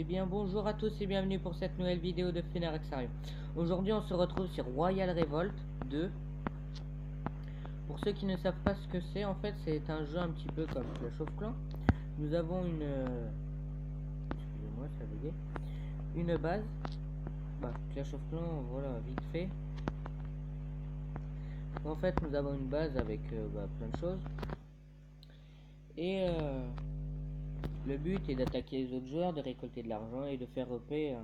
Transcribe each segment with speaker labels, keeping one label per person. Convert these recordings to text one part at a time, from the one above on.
Speaker 1: Eh bien bonjour à tous et bienvenue pour cette nouvelle vidéo de Fenerexarium. Aujourd'hui on se retrouve sur Royal Revolt 2. Pour ceux qui ne savent pas ce que c'est, en fait c'est un jeu un petit peu comme Clash of Clans. Nous avons une... excusez-moi, ça veut une base. Clash of Clans, voilà, vite fait. En fait nous avons une base avec plein de choses. Et le but est d'attaquer les autres joueurs, de récolter de l'argent et de faire repair,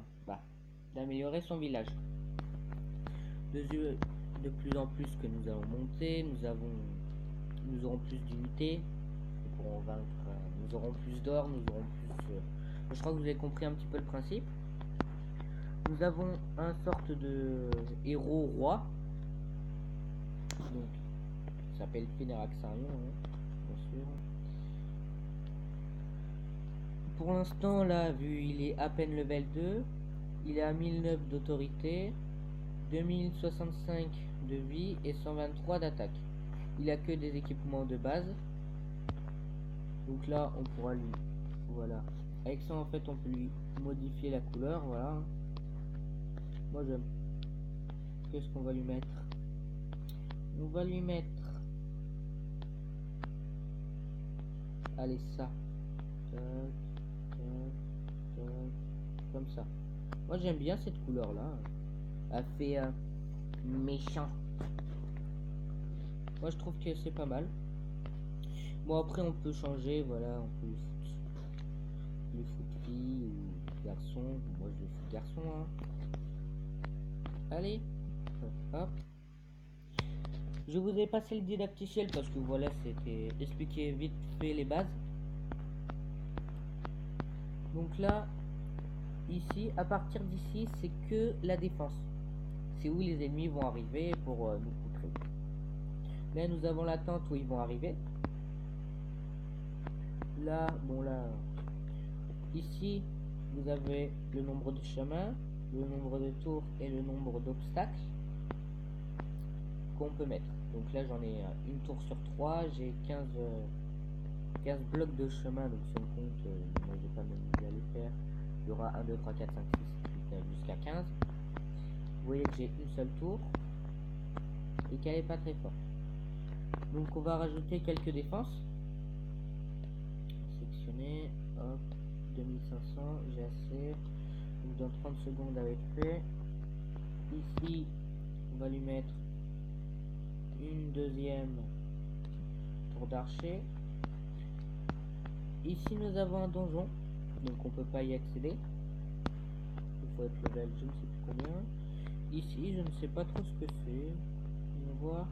Speaker 1: d'améliorer son village. De plus en plus que nous allons monter, nous aurons plus d'unités, nous pourrons vaincre, nous aurons plus d'or, nous aurons plus... je crois que vous avez compris un petit peu le principe. Nous avons un sorte de héros roi, donc il s'appelle Fenerexarium, bien sûr. Pour l'instant là, vu il est à peine level 2, il est à 1009 d'autorité, 2065 de vie et 123 d'attaque. Il a que des équipements de base. Donc là on pourra lui, voilà, avec ça en fait on peut lui modifier la couleur, voilà. Moi j'aime. Qu'est-ce qu'on va lui mettre? On va lui mettre, allez, ça, tac, tac, tac, comme ça. Moi j'aime bien cette couleur là, elle fait méchant. Moi je trouve que c'est pas mal. Bon après on peut changer, voilà, on peut lui foutre fille ou garçon. Moi je le fous garçon, hein. Allez, hop. Je vous ai passé le didacticiel parce que voilà, c'était expliquer vite fait les bases. Donc là, ici, à partir d'ici, c'est que la défense. C'est où les ennemis vont arriver pour nous coutrer. Là, nous avons la tente où ils vont arriver. Là, bon là, ici, vous avez le nombre de chemins, le nombre de tours et le nombre d'obstacles qu'on peut mettre. Donc là, j'en ai une tour sur 3, j'ai 15 blocs de chemin, donc si on compte, moi je vais pas m'amuser à les faire. Il y aura 1, 2, 3, 4, 5, 6, 7, 8, jusqu'à 15. Vous voyez que j'ai une seule tour et qu'elle est pas très forte. Donc on va rajouter quelques défenses. Sectionner, hop, 2500, j'ai assez. Donc dans 30 secondes avec fait. Ici, on va lui mettre une deuxième tour d'archer. Ici nous avons un donjon, donc on peut pas y accéder. Il faut être level je ne sais plus combien. Ici je ne sais pas trop ce que c'est. On va voir.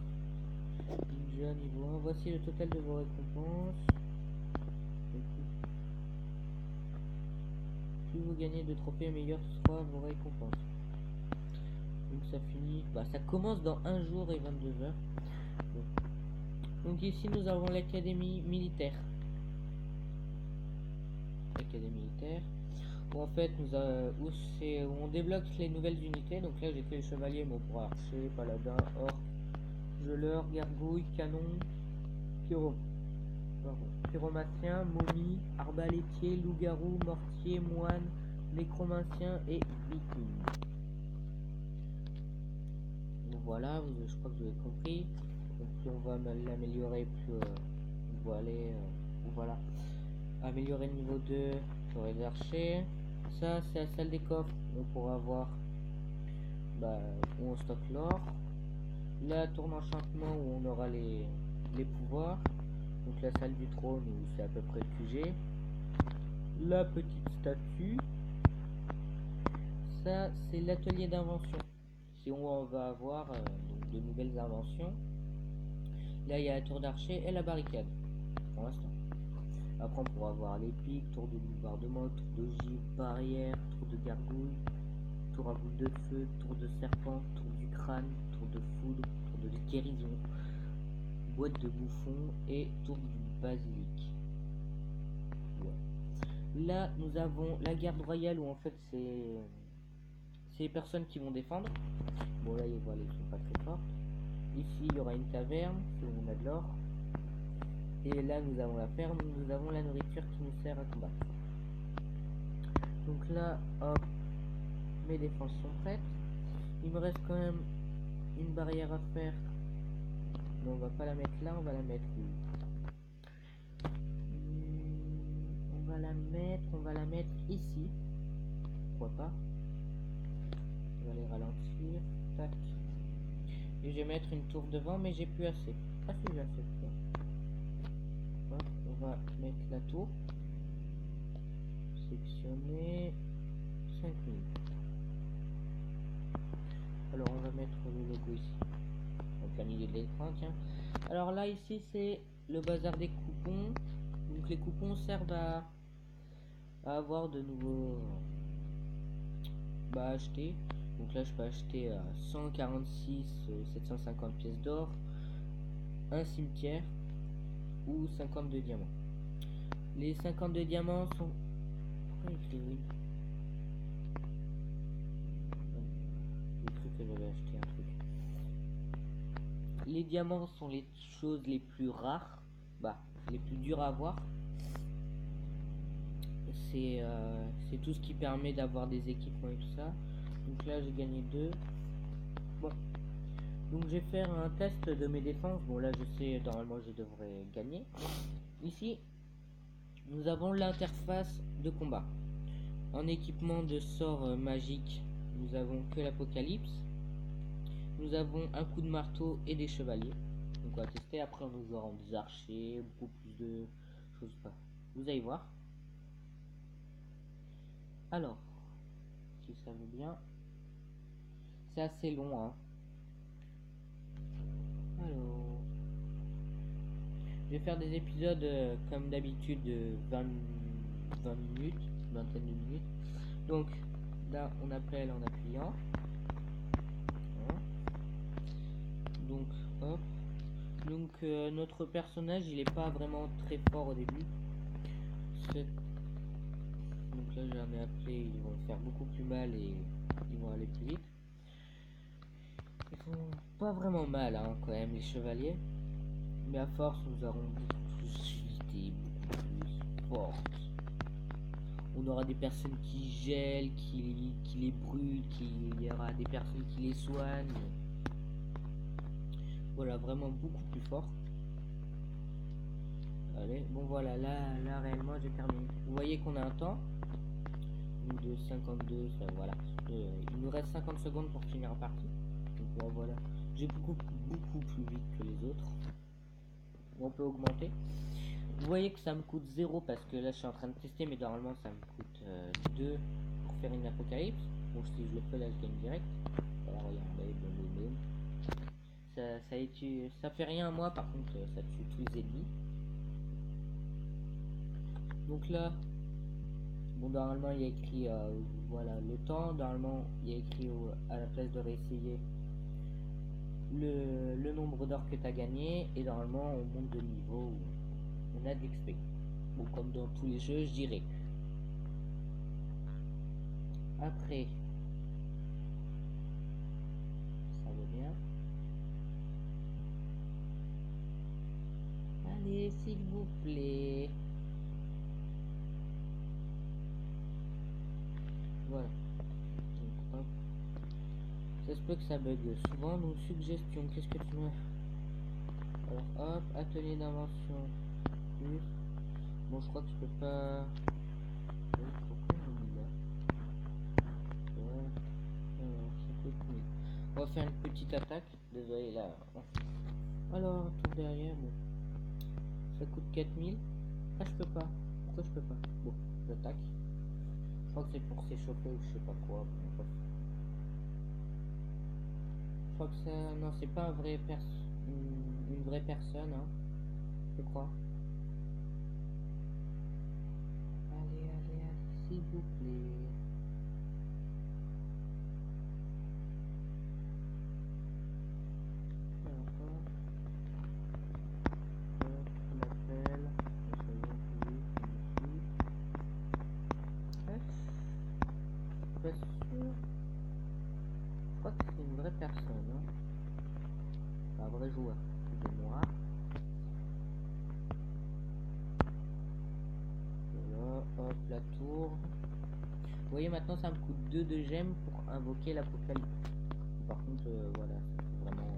Speaker 1: Ninja niveau 1. Voici le total de vos récompenses. Plus vous gagnez de trophées, meilleures soient vos récompenses. Donc ça finit. Ça commence dans 1 jour et 22 heures. Donc ici nous avons l'académie militaire. Où en fait où on débloque les nouvelles unités. Donc là j'ai fait le chevalier, mais on pourra archer, paladin, orc, geleur, gargouille, canon, pyromacien, momie, arbalétier, loup-garou, mortier, moine, nécromancien et viking. Donc voilà, je crois que vous avez compris. Donc plus on va l'améliorer, plus voilà. Améliorer niveau 2 pour les archers. Ça c'est la salle des coffres, on pourra voir où on stocke l'or. La tour d'enchantement où on aura les pouvoirs. Donc la salle du trône où c'est à peu près le QG. La petite statue. Ça c'est l'atelier d'invention. C'est où on va avoir donc de nouvelles inventions. Là il y a la tour d'archer et la barricade pour l'instant. Après on pourra voir les pics, tour de bombardement, tour d'ogive, barrière, tour de gargouille, tour à boule de feu, tour de serpent, tour du crâne, tour de foudre, tour de guérison, boîte de bouffon et tour du basilic. Ouais. Là nous avons la garde royale où en fait c'est les personnes qui vont défendre. Bon là voilà, ils sont pas très fortes. Ici il y aura une taverne où on a de l'or. Et là nous avons la ferme, nous avons la nourriture qui nous sert à combattre. Donc là, hop, mes défenses sont prêtes. Il me reste quand même une barrière à faire. Mais on va pas la mettre là, on va la mettre où? On va la mettre ici. Pourquoi pas? On va les ralentir. Tac. Et je vais mettre une tour devant, mais j'ai plus assez. Ah si, j'ai assez. Hop, on va mettre la tour. Sectionner. 5 minutes. Alors on va mettre le logo ici. En plein milieu de l'écran, tiens. Alors là, ici, c'est le bazar des coupons. Donc les coupons servent à avoir de nouveaux acheter. Donc là, je peux acheter à 146 750 pièces d'or, un cimetière ou 52 diamants. Les 52 diamants sont... Pourquoi il écrit oui? J'ai cru que j'avais acheté un truc. Les diamants sont les choses les plus rares, les plus dures à avoir. C'est tout ce qui permet d'avoir des équipements et tout ça. Donc là, j'ai gagné 2. Bon. Donc je vais faire un test de mes défenses. Bon là, je sais, normalement, je devrais gagner. Ici, nous avons l'interface de combat. En équipement de sort magique, nous avons que l'apocalypse. Nous avons un coup de marteau et des chevaliers. Donc on va tester. Après, nous aurons des archers, beaucoup plus de choses. Vous allez voir. Alors, si ça veut bien, c'est assez long, hein. Alors, je vais faire des épisodes comme d'habitude de 20 minutes, vingtaine de minutes. Donc là, on appelle en appuyant. Voilà. Donc hop. Donc notre personnage, il est pas vraiment très fort au début. Donc là, j'en ai appelé, ils vont faire beaucoup plus mal et ils vont aller plus vite. Ils font pas vraiment mal, hein, quand même, les chevaliers. Mais à force, nous aurons beaucoup plus d'unités, beaucoup plus fortes. On aura des personnes qui gèlent, qui les brûlent, il y aura des personnes qui les soignent. Voilà, vraiment beaucoup plus fort. Allez, bon voilà, là réellement j'ai terminé. Vous voyez qu'on a un temps de 52, ça, voilà. Il nous reste 50 secondes pour finir la partie. Donc bon, voilà, j'ai beaucoup plus vite que les autres. On peut augmenter. Vous voyez que ça me coûte 0 parce que là je suis en train de tester, mais normalement ça me coûte 2 pour faire une apocalypse. Donc si je le fais là, je gagne direct. Voilà, regardez, ça fait rien à moi, par contre ça tue tous les ennemis. Donc là, bon, normalement il y a écrit voilà le temps. Normalement il y a écrit à la place de réessayer le nombre d'or que tu as gagné, et normalement on monte de niveau, on a de l'XP. Bon, comme dans tous les jeux, je dirais. Après, ça va bien. Allez, s'il vous plaît. Voilà. Donc, hop. Ça se peut que ça bug souvent. Donc, suggestion, qu'est-ce que tu mets? Alors, hop, atelier d'invention. Plus. Bon, je crois que je peux pas. Pourquoi on est là? Ouais. Alors, ça coûte 1000. On va faire une petite attaque. Désolé là. Alors, tour derrière. Bon. Ça coûte 4000. Ah, je peux pas. Pourquoi je peux pas? Bon, j'attaque. Je crois que c'est pour s'échauffer ou je sais pas quoi. Bon, je crois que ça. Non, c'est pas un vrai une vraie personne, hein. Je crois. Allez, s'il vous plaît. Pas sûr. Je crois que c'est une vraie personne, hein. Un vrai joueur. Excusez-moi. Voilà, hop, la tour. Vous voyez, maintenant ça me coûte 2 de gemmes pour invoquer l'apocalypse. Par contre, voilà, ça peut vraiment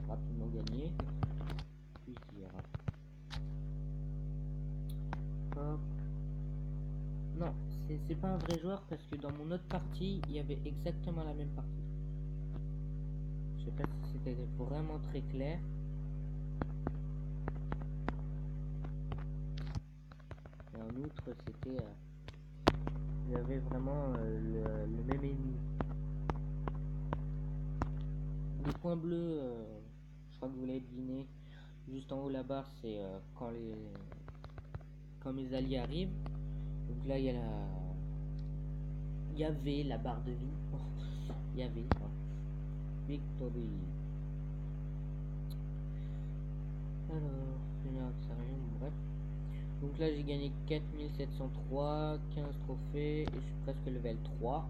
Speaker 1: rapidement gagner. Puis je dire. Hop. Non, c'est pas un vrai joueur parce que dans mon autre partie, il y avait exactement la même partie. Je sais pas si c'était vraiment très clair. Et en outre, c'était... il y avait vraiment le même ennemi. Les points bleus, je crois que vous l'avez deviné, juste en haut là-bas, c'est quand mes alliés arrivent. Donc là, il y a il y avait la barre de vie. Il y avait, hein. Victory. Alors, rien, bref. Donc là, j'ai gagné 4703, 15 trophées, et je suis presque level 3.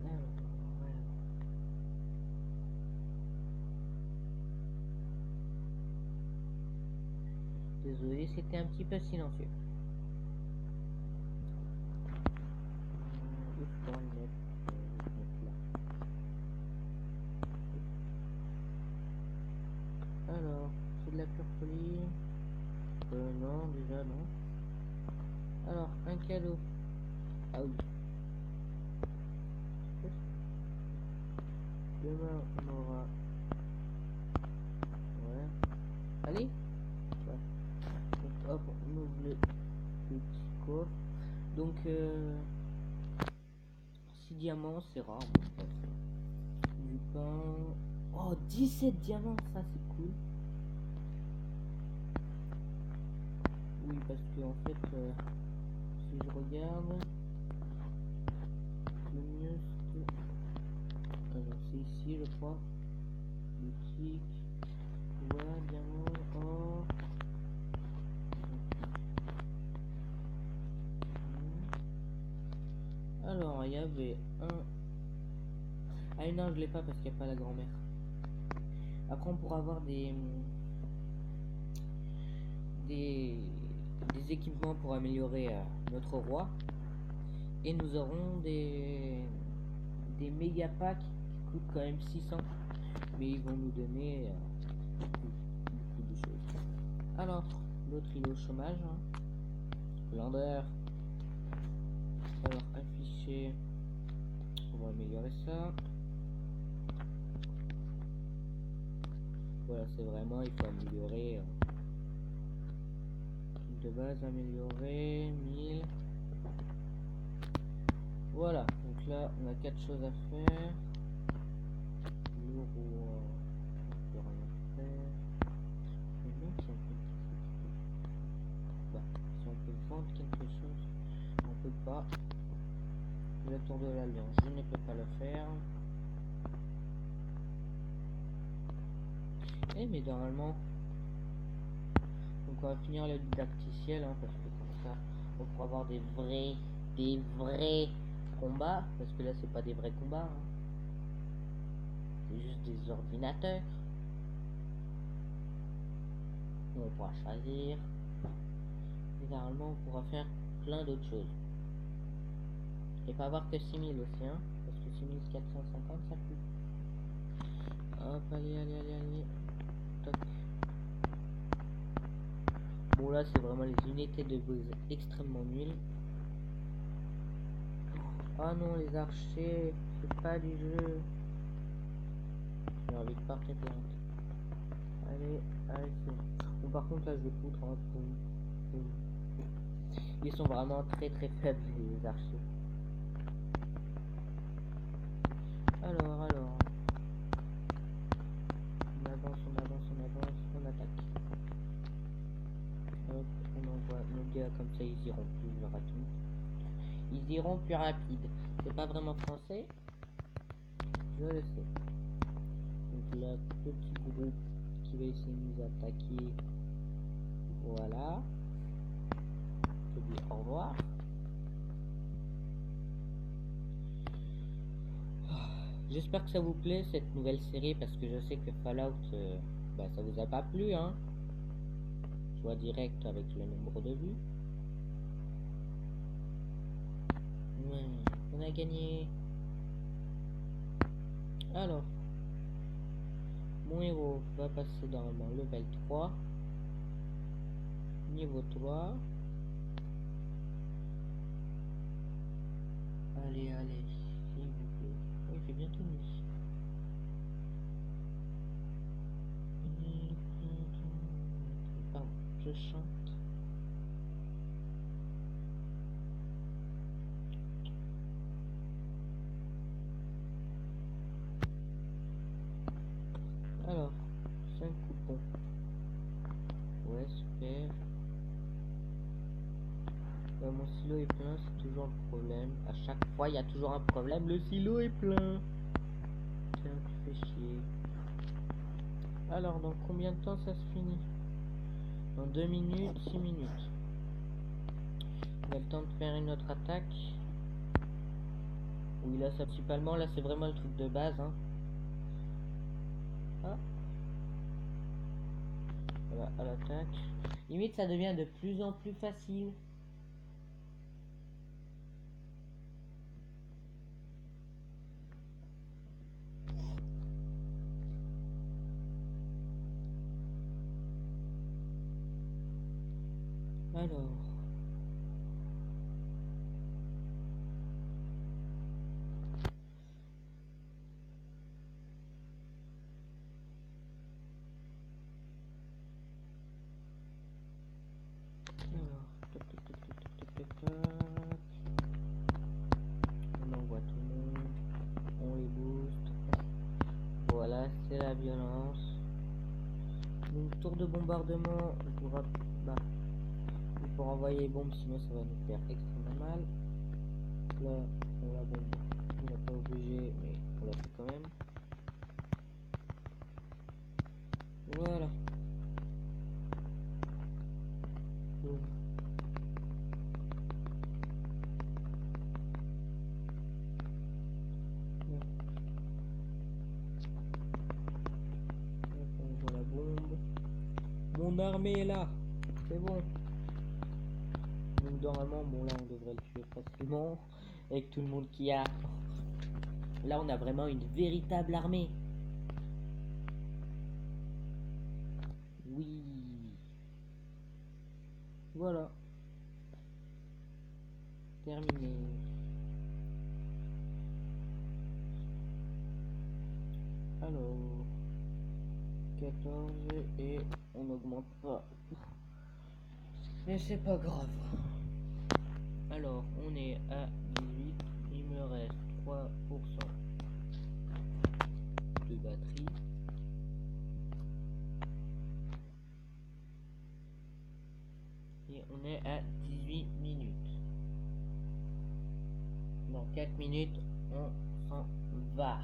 Speaker 1: Alors, ouais. Désolé, c'était un petit peu silencieux. Où je pourrais le mettre, là. Alors, c'est de la pure folie. Non, déjà non. Alors, un cadeau. Ah oui. Demain, on aura... Ouais. Allez. Ouais. Donc, hop, on ouvre le petit coffre. Donc, 6 diamants, c'est rare. Du pain. Oh, 17 diamants, ça c'est cool. Oui, parce que en fait, si je regarde, le mieux c'est... Alors, c'est ici, je crois. Boutique. Voilà, diamant, or. Alors, il y avait un... Ah non, je l'ai pas parce qu'il n'y a pas la grand-mère. Après, on pourra avoir des équipements pour améliorer notre roi. Et nous aurons des méga packs qui coûtent quand même 600. Mais ils vont nous donner beaucoup de choses. Alors, l'autre il est au chômage. Hein. Lander. Alors, afficher. On va améliorer ça. Voilà, c'est vraiment, il faut améliorer. De base, améliorer. 1000. Voilà, donc là, on a 4 choses à faire. Le roi, on peut rien faire. Mais non, si on peut... Bah, si on peut vendre quelque chose, on peut pas. La tour de l'alliance, je ne peux pas le faire. Eh mais normalement, donc on va finir le didacticiel, hein, parce que comme ça, on pourra avoir des vrais combats, parce que là c'est pas des vrais combats, hein. C'est juste des ordinateurs. On pourra choisir. Et normalement on pourra faire plein d'autres choses. Et pas avoir que 6000 aussi, hein, parce que 6450 ça pue. Hop, allez. Toc. Bon là c'est vraiment les unités de buzz extrêmement nulles. Ah non, les archers, c'est pas du jeu. J'ai envie de partir là. Allez, c'est bon. Bon par contre là je vais foutre un peu. Ils sont vraiment très faibles les archers. Alors. On avance, on attaque. Hop, on envoie nos gars comme ça, ils iront plus rapide. Ils iront plus rapide. C'est pas vraiment français. Je le sais. Donc là, petit groupe qui va essayer de nous attaquer. Voilà. Je dis au revoir. J'espère que ça vous plaît cette nouvelle série parce que je sais que Fallout, ça vous a pas plu, hein. Soit direct avec le nombre de vues. Ouais, on a gagné. Alors, mon héros va passer normalement level 3. Niveau 3. Allez, allez, s'il vous plaît. Oh, il fait bientôt nuit. Pardon, je chante. Alors, 5 coupons. Ouais, super. Mon silo est plein, c'est toujours le problème. À chaque fois, il y a toujours un problème. Le silo est plein. Tiens, tu fais chier. Alors, dans combien de temps ça se finit? Dans 2 minutes, 6 minutes. On a le temps de faire une autre attaque. Oui, là, ça principalement, là, c'est vraiment le truc de base. Hein. Ah. Voilà, à l'attaque. Limite, ça devient de plus en plus facile. Alors. On envoie tout le monde. On les booste. Voilà, c'est la violence. Donc, tour de bombardement. Il faut envoyer les bombes, sinon ça va nous faire extrêmement mal. Là, on la bombe. On n'est pas obligé, mais on la fait quand même. Voilà. Boum. On voit la bombe. Mon armée est là. C'est bon. Donc normalement, bon là on devrait le tuer facilement. Avec tout le monde qu'il y a. Là on a vraiment une véritable armée. Oui. Voilà. Terminé. Alors. 14 et on n'augmente pas. Mais c'est pas grave. Alors, on est à 18. Il me reste 3% de batterie. Et on est à 18 minutes. Dans 4 minutes, on s'en va.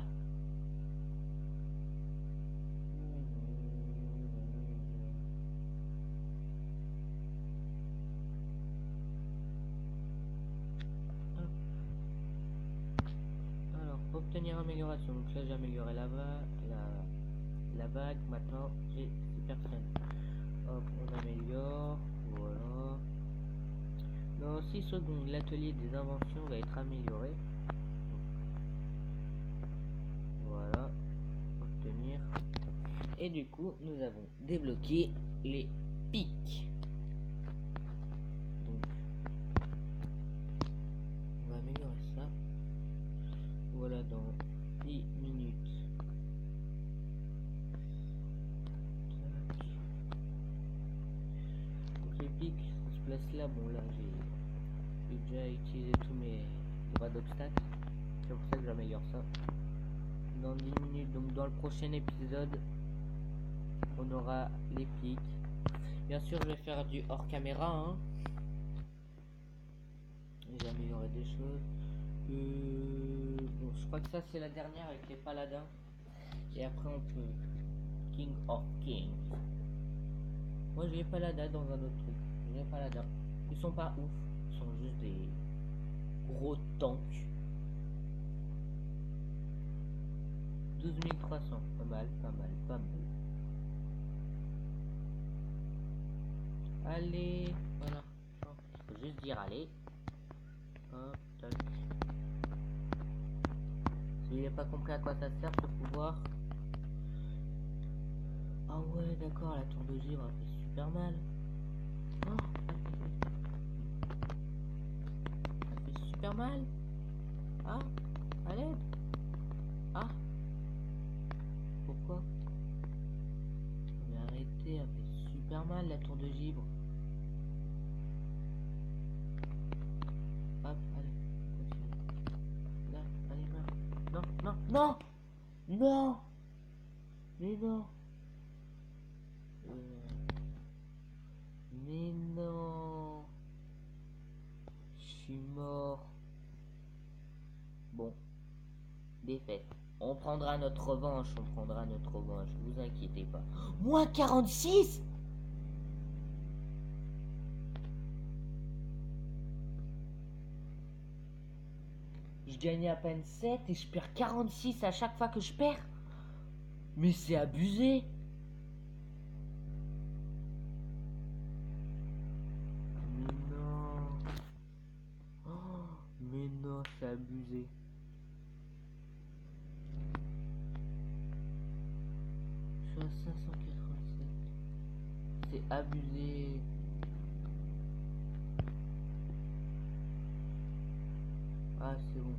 Speaker 1: Alors, obtenir amélioration. Donc là, j'ai amélioré la vague. Maintenant, j'ai super train. Hop, on améliore. Voilà. Dans 6 secondes, l'atelier des inventions va être amélioré. Voilà. Obtenir. Et du coup, nous avons débloqué les pics. Donc, on va améliorer ça. Voilà, dans 10 minutes. Donc les pics, on se place là. Bon, là, j'ai déjà utilisé tous mes droits d'obstacle. C'est pour ça que j'améliore ça. Dans 10 minutes, donc dans le prochain épisode, on aura les pics. Bien sûr, je vais faire du hors caméra. Hein. J'ai amélioré des choses. Bon, je crois que ça c'est la dernière avec les paladins. Et après on peut King of Kings. Moi j'ai les paladins dans un autre truc. J'ai les paladins. Ils sont pas ouf. Ils sont juste des gros tanks. 12 300. Pas mal, pas mal, pas mal. Allez, voilà. Faut juste dire allez. Hop, tac. Il n'a pas compris à quoi ça sert ce pouvoir. Ah ouais, d'accord, la tour de givre a fait super mal. Oh, ça fait super mal. Ah, à l'aide. Ah, pourquoi? Mais arrêtez, elle fait super mal la tour de givre. Hop, allez, continue. Là, allez, meurs. Non, non, non, non, mais non. Mais non. Je suis mort. Bon, défaite. On prendra notre revanche, vous inquiétez pas. Moins 46. Je gagnais à peine 7 et je perds 46 à chaque fois que je perds. Mais c'est abusé. Mais non. Oh, mais non, c'est abusé. Je suis à 587. C'est abusé. Ah, c'est bon.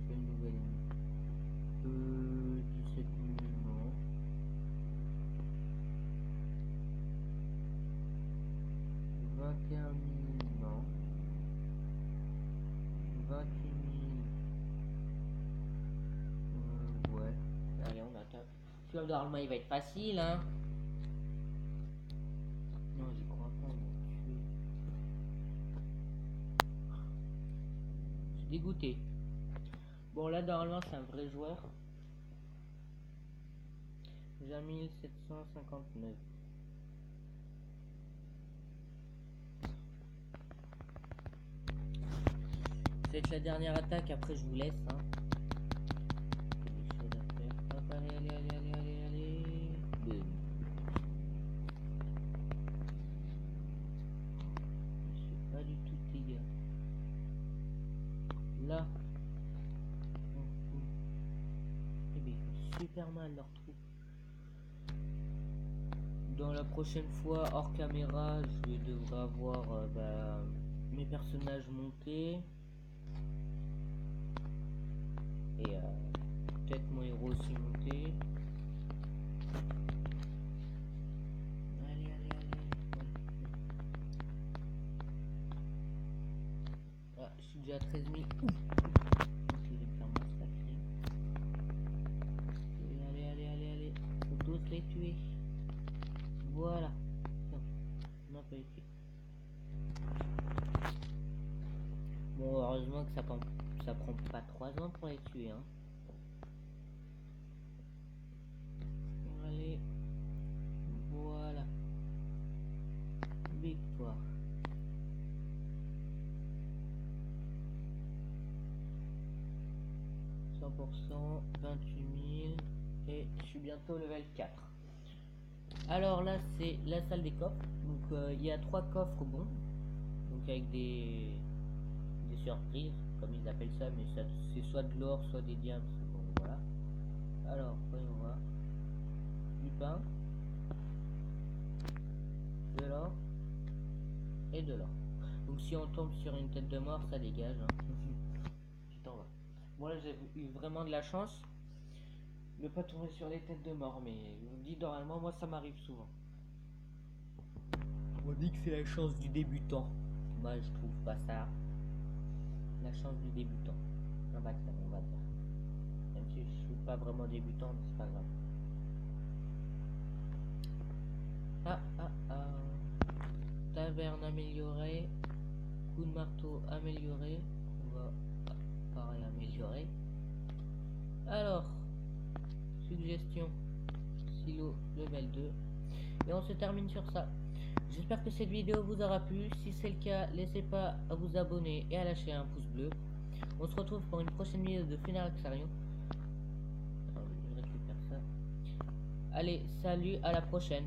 Speaker 1: J'ai une nouvelle ennemie. 17 000, non. 21 000, non. 28 000. Ouais. Allez, on attaque. Celui-là, normalement, il va être facile, hein. Non, j'y crois pas, on va tuer. Je suis dégoûté. Bon, là, normalement, c'est un vrai joueur. J'ai 1759. C'est la dernière attaque, après je vous laisse. Hein. Des choses à faire. Hop, allez, allez, allez, allez, allez, allez. Boum. Je sais pas du tout de dégâts. Là. Eh bien, ils font super mal leurs troupes. Dans la prochaine fois, hors caméra, je devrais avoir mes personnages montés. Et peut-être mon héros aussi monté. Allez, allez, allez. Ah, je suis déjà à 13 000. Je vais me faire massacrer. Allez, allez, allez, allez. Faut tous les tuer. Voilà. Non, on n'a pas été. Bon, heureusement que ça prend pas 3 ans pour les tuer, hein. Allez. Voilà. Victoire. « 100%, 28 000 et je suis bientôt level 4. Alors là c'est la salle des coffres. Donc il y a 3 coffres bons. Donc avec des surprises, comme ils appellent ça, mais c'est soit de l'or, soit des diamants. Bon, voilà. Alors, voyons voir. Du pain, de l'or et de l'or. Donc si on tombe sur une tête de mort, ça dégage. Hein. Tu t'en vas. Moi j'ai eu vraiment de la chance de pas tomber sur les têtes de mort, mais je vous dis normalement moi ça m'arrive souvent. On dit que c'est la chance du débutant. Moi je trouve pas ça. La chance du débutant. On va dire. Même si je suis pas vraiment débutant, mais c'est pas grave. Taverne améliorée. Coup de marteau amélioré. On va pareil améliorer. Alors, suggestion. Silo level 2. Et on se termine sur ça. J'espère que cette vidéo vous aura plu. Si c'est le cas, laissez pas à vous abonner et à lâcher un pouce bleu. On se retrouve pour une prochaine vidéo de Fenerexiarium. Je récupère ça. Allez, salut, à la prochaine.